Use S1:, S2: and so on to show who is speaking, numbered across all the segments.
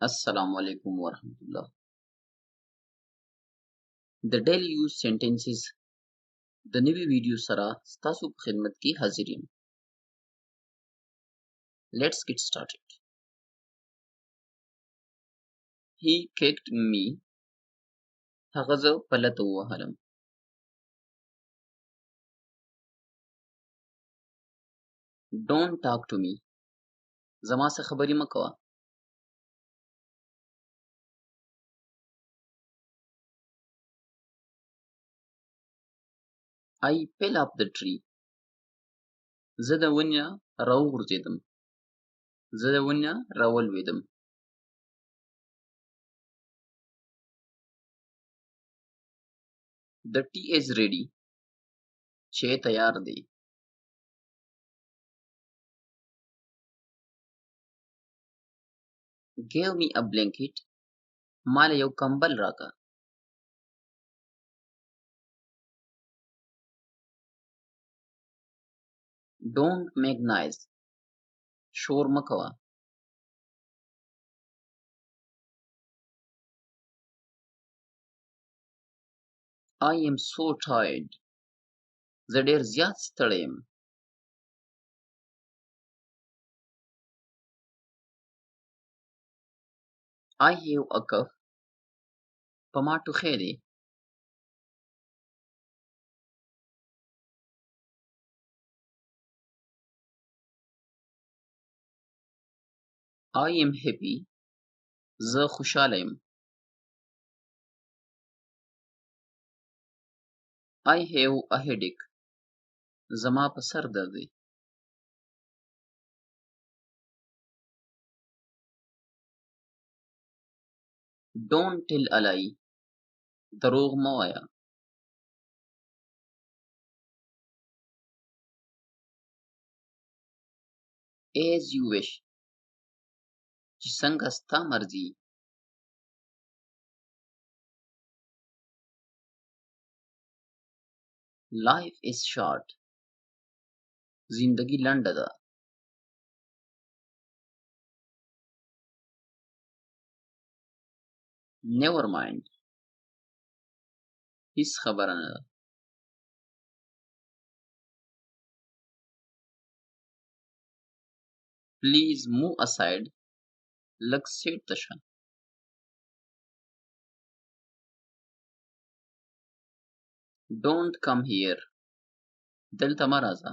S1: Assalamu alaikum wa rahmatullah. The daily use sentences د نوي ویډیو سره ستاسو په خدمت کې حاضر یم. Let's get started. He kicked me. هغه زه په لته ووهلم. Don't talk to me. زما څخه خبرې مه کوه. I fell off the tree. زه د ونې نه راوغورځېدم. زه د ونې نه راولوېدم. The tea is ready. چای تیار دی. Give me a blanket. مال یو کمبل راکه. Don't make noise. شور مه کوه. I am so tired. زه ډېر زیات ستړی یم. I have a cough. په ما ټوخی دی. I am happy. زه خوشحاله یم. I have a headache. زما په سر درد دی. Don't tell a lie. دروغ مه وایه. As you wish. چې څنګه ستا مرضي. Life is short. زندگی لنډه ده. Never mind. هیڅ خبره نه ده. Please move aside. لږ سیټ ته شه. Don't come here. دلته مه راځه.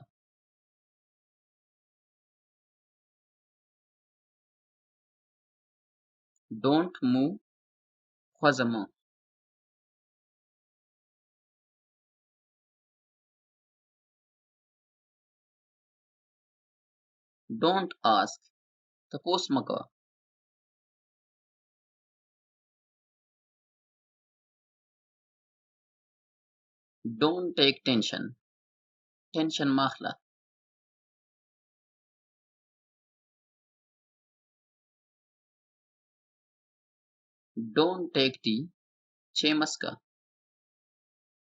S1: Don't move. خوځه مه. Don't ask. تپوس مه کوه. Don't take tension. ټینشن مه اخله. Don't take tea. چای مه څښه.